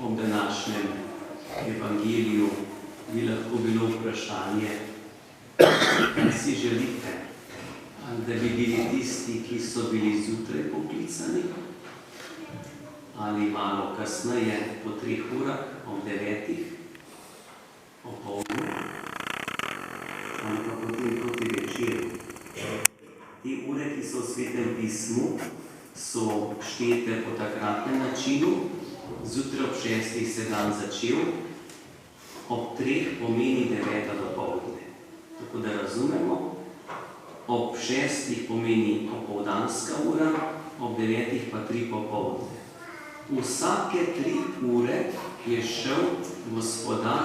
ob današnjem evangeliju bi lahko bilo vprašanje, kaj si želite, da bi bili tisti, ki so bili zjutraj poklicani, ali malo kasneje, po 3 urah, ob 9, opoldne, ali pa potem proti večeru. Te ure, ki so v Svetem pismu, so štete po takratnem načinu. Zjutraj ob 6 se dan začel, ob 3 pomeni 9 dopoldne. Tako da razumemo, ob 6 pomeni opoldanska ura, ob 9 pa 3 popoldne. Vsake 3 ure je šel gospodar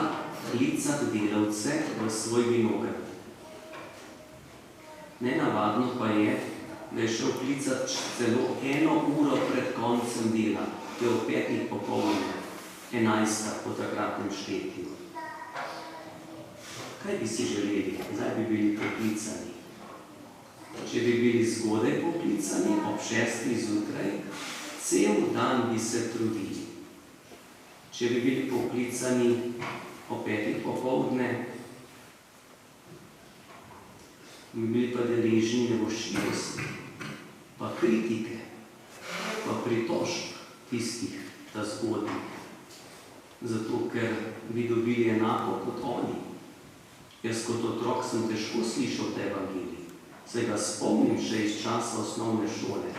klicati delavce v svoj vinograd. Nenavadno pa je, da je šel klicati celo 1 uro pred koncem dela, to je ob 5 popoldne, 11 po takratnem štetju. Kaj bi si želeli? Zdaj bi bili poklicani. Če bi bili zgodaj poklicani, ob 6 zjutraj, cel dan bi se trudili. Če bi bili poklicani ob 5 popoldne, bi bili pa deležni nevoščljivosti, pa kritike, pa pritožb tistih ta zgodnih. Zato, ker bi dobili enako kot oni. Jaz kot otrok sem težko slišal te evangelije. Se ga spomnim še iz časa osnovne šole.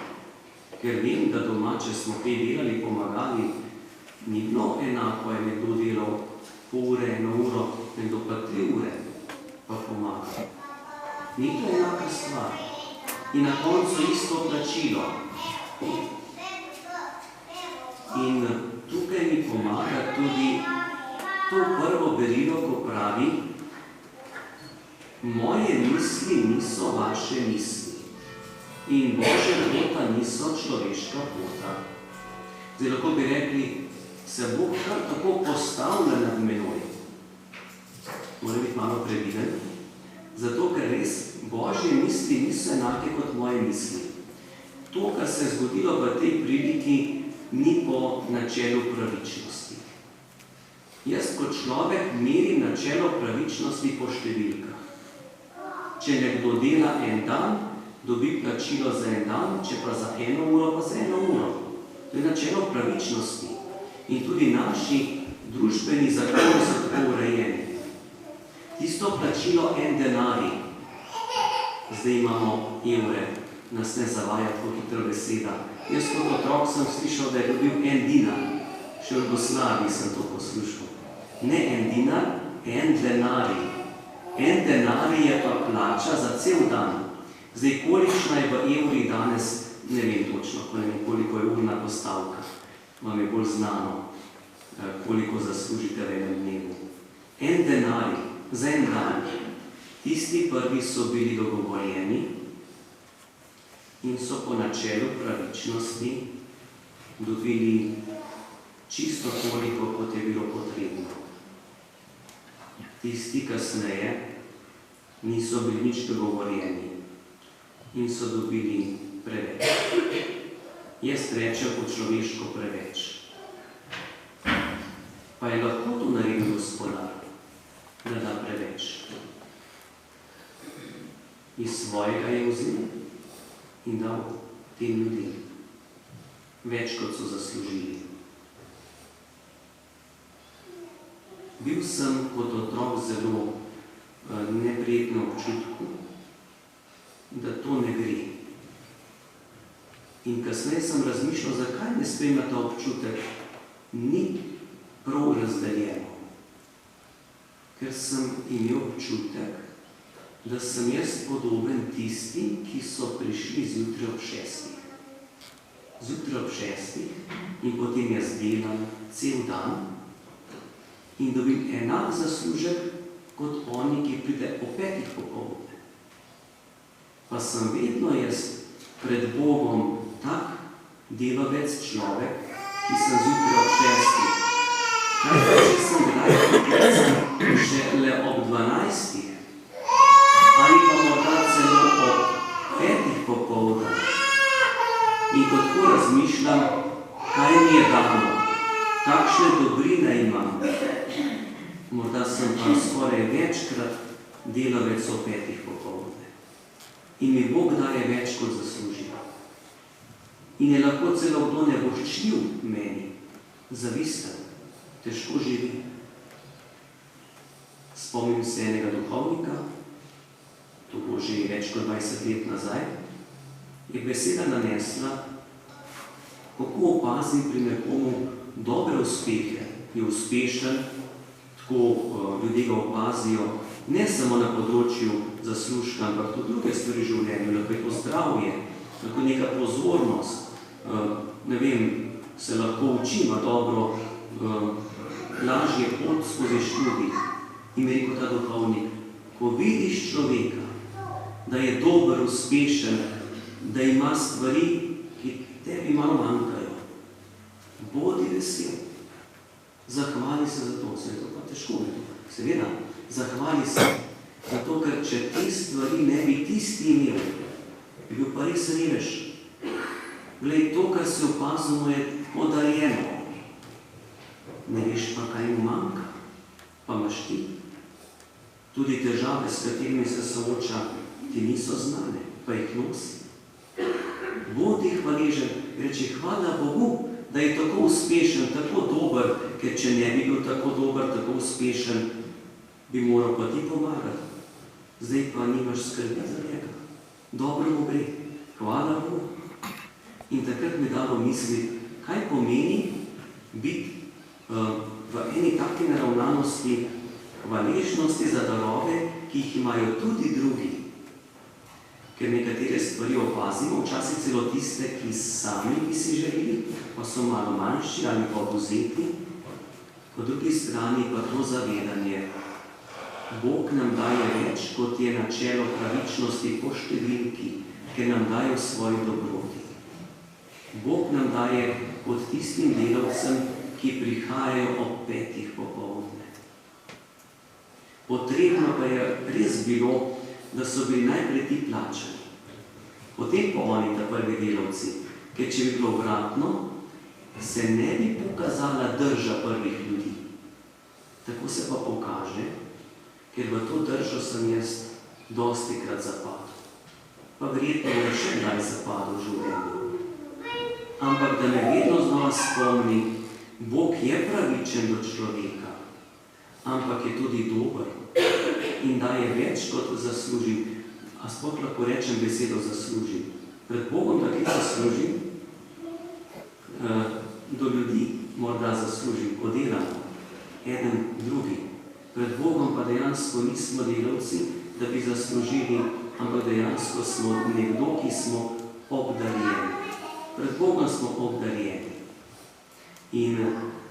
Ker vem, da doma, če smo kaj delali, pomagali, ni bilo enako, je nekdo delal pol ure, 1 uro, nekdo pa 3 ure, pa pomaga. Ni to enaka stvar. In na koncu isto plačilo. In tukaj mi pomaga tudi to prvo berilo, ko pravi: moje misli niso vaše misli in Božja pota niso človeška pota. Zdaj lahko bi rekli, se Bog kar tako postavlja nad menoj. Mora biti malo previden, zato ker res Božje misli niso enake kot moje misli. To, kar se je zgodilo v tej priliki, ni po načelu pravičnosti. Jaz kot človek merim načelo pravičnosti po številkah. Če nekdo dela 1 dan, dobi plačilo za 1 dan, če pa za 1 uro, pa za 1 uro. To je načelo pravičnosti. In tudi naši družbeni zakoni so tako urejeni. Tisto plačilo 1 denarij, zdaj imamo evre, nas ne zavaja tako hitra beseda. Jaz kot otrok sem slišal, da je dobil 1 dinar. Še v Jugoslaviji sem to poslušal. Ne 1 dinar, 1 denarij. 1 denarij je pa plača za cel dan. Zdaj, kolikšna je v evrih danes, ne vem točno, ne vem, koliko je urna postavka. Vam je bolj znano, koliko zaslužite v enem dnevu. 1 denarij za 1 dan. Tisti prvi so bili dogovorjeni in so po načelu pravičnosti dobili čisto toliko, kot je bilo potrebno. Tisti kasneje niso bili nič dogovorjeni in so dobili preveč. Jaz rečem po človeško preveč. Pa je lahko to naredil gospodar, da da preveč. Iz svojega je vzel in dal tem ljudem več, kot so zaslužili. Bil sem kot otrok zelo neprijetno občutku, da to ne gre. In kasneje sem razmišljal, zakaj ne spremlja ta občutek, ni prav razdeljeno. Ker sem imel občutek, da sem jaz podoben tistim, ki so prišli zjutraj ob 6. Zjutraj ob 6 in potem jaz delam cel dan in dobim enak zaslužek kot oni, ki pride o 5 popoldne. Pa sem vedno jaz pred Bogom tak delavec človek, ki sem zjutraj ob 6. Kaj pa, če sem kdaj poklican šele ob 12. ali pa morda celo ob 5 popoldne. In ko tako razmišljam, kaj mi je dano, kakšne dobrine imam. Morda sem pa skoraj večkrat delavec o 5 popoldne. In mi Bog daje več, kot zaslužim. In je lahko celo kdo nevoščljiv meni, zavisten, težko živi. Spomnim se enega duhovnika, to bo že več kot 20 let nazaj, je beseda nanesla, kako opazim pri nekomu dobre uspehe, je uspešen, tako ljudje ga opazijo, ne samo na področju zaslužka, ampak tudi druge stvari v življenju, lahko je to zdravje, lahko neka pozornost, ne vem, se lahko učima dobro, lažje pot skozi študij. In mi rekel ta duhovnik, ko vidiš človeka, da je dober, uspešen, da ima stvari, ki tebi malo manjkajo, bodi vesel. Zahvali se za to, se je to pa težko. Seveda, zahvali se, zato ker če te stvari ne bi tisti imel, bi bil pa res revež. Glej, to, kar se opazimo, je podarjeno. Ne veš pa, kaj mu manjka, pa imaš ti. Tudi težave, s katerimi se sooča, ti niso znane, pa jih nosi. Bodi hvaležen, reči hvala Bogu, da je tako uspešen, tako dober, ker če ne bi bil tako dober, tako uspešen, bi moral pa ti pomagati. Zdaj pa nimaš skrbi za njega. Dobro mu gre, hvala Bogu. In takrat mi dalo misliti, kaj pomeni biti v eni taki naravnanosti, hvaležnosti za darove, ki jih imajo tudi drugi. Ker nekatere stvari opazimo, včasih celo tiste, ki sami bi si želeli, pa so malo manjši ali pa vzeti. Po drugi strani pa to zavedanje. Bog nam daje več, kot je načelo pravičnosti po številki, ker nam daje v svoji dobroti. Bog nam daje pod tistim delavcem, ki prihajajo ob 5 popoldne. Potrebno pa je res bilo, da so bili najprej ti plačani. Potem pa oni, ta prvi delavci, ker če bi bilo obratno, se ne bi pokazala drža prvih ljudi. Tako se pa pokaže, ker v to držo sem jaz dostikrat zapadel. Pa verjetno je še kdaj zapadel v življenju. Ampak da me vedno znova spomni, Bog je pravičen do človeka, ampak je tudi dober in daje več, kot zaslužim. A sploh lahko rečem besedo zaslužim. Pred Bogom tako zaslužim, do ljudi morda zaslužim, ko delamo, eden drugi. Pred Bogom pa dejansko nismo delavci, da bi zaslužili, ampak dejansko smo nekdo, ki smo obdarjeni. Pred Bogom smo obdarjeni. In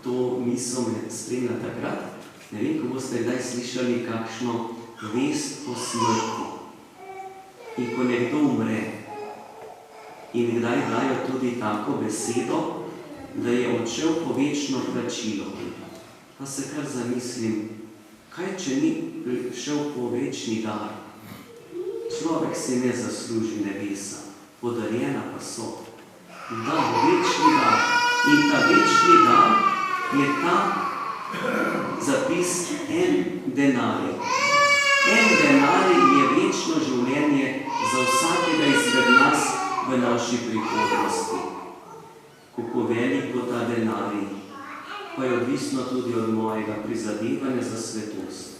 to misel me spremlja takrat. Ne vem, ko boste kdaj slišali kakšno vest o smrti. In ko nekdo umre, in kdaj dajo tudi tako besedo, da je odšel po večno plačilo. Pa se kar zamislim, kaj če ni šel po večni dar? Človek si ne zasluži nebesa, podarjena pa so. Da, večni dar. In ta večni dar je ta zapis en denarij. En denarij je večno življenje za vsakega izmed nas v naši prihodnosti. Kako velik bo ta denarij, pa je odvisno tudi od mojega prizadevanja za svetost.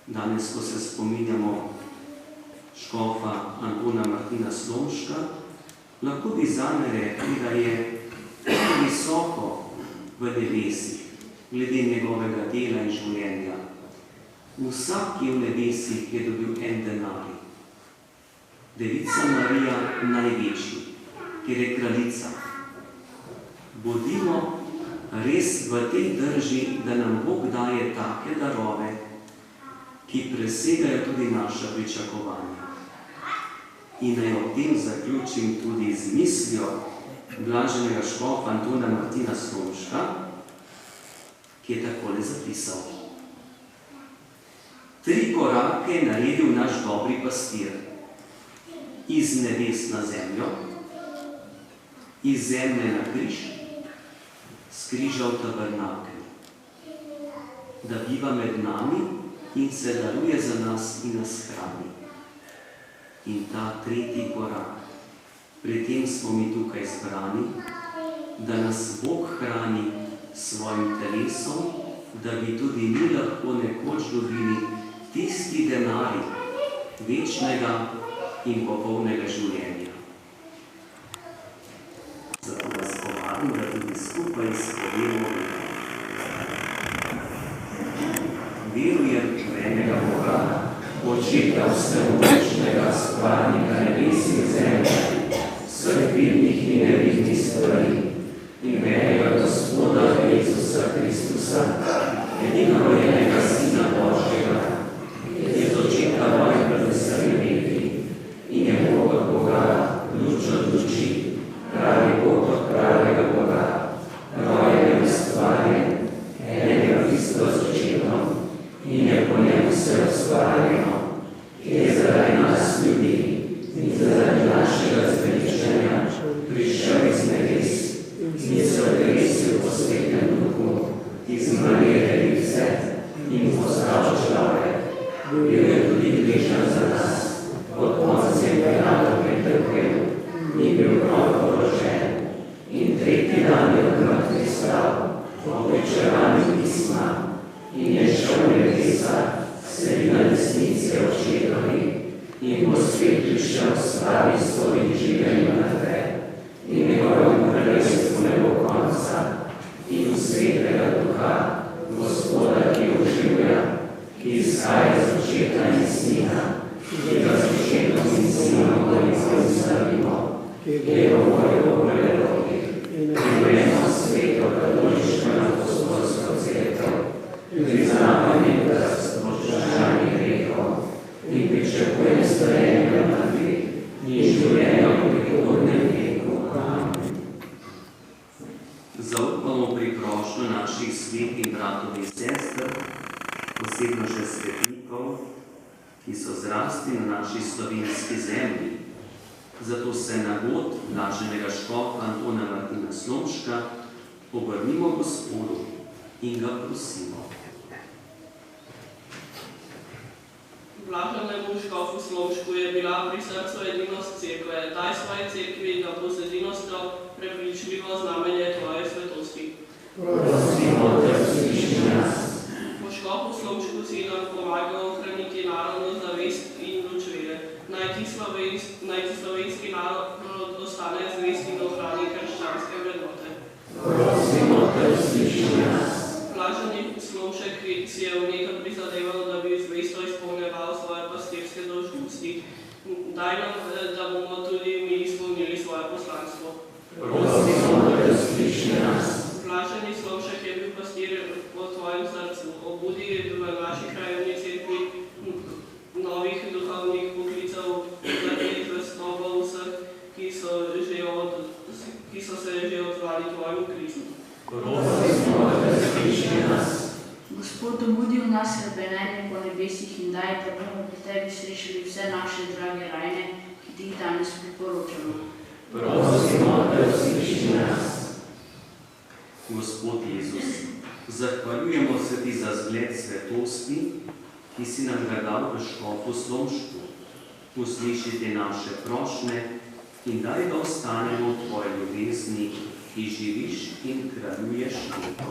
Danes, ko se spominjamo škofa Antona Martina Slomška, lahko bi zame rekli, da je visoko v nebesih, glede njegovega dela in življenja. Vsak, ki je v nebesih, je dobil en denarij. Devica Marija največji, ker je kraljica. Bodimo res v tej drži, da nam Bog daje take darove, ki presegajo tudi naša pričakovanja. In naj ob tem zaključim tudi z mislijo blaženega škofa Antona Martina Slomška, ki je takole zapisal. 3 korake je naredil naš dobri pastir. Iz nebes na zemljo, iz zemlje na križ, skriža v tabernakelj, da biva med nami in se daruje za nas in nas hrani. In ta tretji korak, pri tem smo mi tukaj zbrani, da nas Bog hrani s svojim telesom, da bi tudi mi lahko nekoč dobili tisti denarij večnega in popolnega življenja. Zato vas povabim, da tudi skupaj izpovemo verujem v enega Boga, Očeta vsemogočnega, stvarnika nebes in zemlje, vseh vidnih in nevidnih stvari, in enega Gospoda Jezusa Kristusa, edinorojenega Sina Božjega, ki je z očeta mojega vsemi in je Bog od Boga, luč od luči, pravi Bog od pravega Boga, rojen in ustvarjen, enega isto z očetom, in je po njemu vse ustvarjeno, ki je zaradi nas ljudi in zaradi našega zveličanja prišel iz nebes in se odresil po Svetem Duhu iz Marije Device in postal človek. Bil je tudi gležan za nas, pod Poncijem Pilatom pretrpel in bil grob položen. In tretji dan je od mrtvih vstal, po pričevanju pisma, in je šel v nebesa, sedi na desnici Očetovi, in bo spet prišel slavistvo in življenju naprej, in njegovemu kraljestvu ne bo konca, in v Svetega Duha, Gospoda, ki oživlja, ki izhaja z Očeta in Sina, ki ga z Očetom in Sinom poizstavimo, ki je govoril o prerokih, in eno sveto katoliško in apostolsko cerkev, priznavanjem razproščanih grehov in pričakujem stojenja mrtvih in življenja v prihodnjem veku. Amen. Zaupamo pri prošnjo naših svetih bratov in sester, posebno še svetnikov, ki so zrasli na naši slovenski zemlji. Zato se na god blaženega škofa Antona Martina Slomška obrnimo Gospodu in ga prosimo. Blaženemu škofu Slomšku je bila pri srcu edinost cerkve. Daj svoje cerkvi, da bo z edinostjo prepričljivo znamenje tvoje svetosti. Prosimo, da sliši nas. Po škofu Slomšku si nam pomaga ohraniti narodno zavest in luč vere. Naj ti slovenski narod ostane zvest in ohrani krščanske vrednote. Prosimo, da sliši nas. Blaženi Slomšek si je vnekaj prizadeval, da bi zvesto izpolnjeval svoje pastirske dolžnosti. Daj nam, da bomo tudi mi izpolnili svoje poslanstvo. Prosimo, da sliši nas. Blaženi Slomšek je bil pastir po tvojem srcu. Obudi v naši krajevni cerkvi novih duhovnih poklicev, zaradi zvestov vseh, ki so se že odzvali tvojemu krizu. Prosimo, da sliši nas. Gospod, obudi v nas hrepenenje po nebesih in daj, da bomo pri tebi srečali vse naše drage rajne, ki ti jih danes priporočamo. Prosimo, da sliši nas. Gospod Jezus, zahvaljujemo se ti za zgled svetosti, ki si nam ga dal v škofu Slomšku. Usliši te naše prošnje in daj, da ostanemo v tvoji ljubezni, ki živiš in kraljuješ lepo.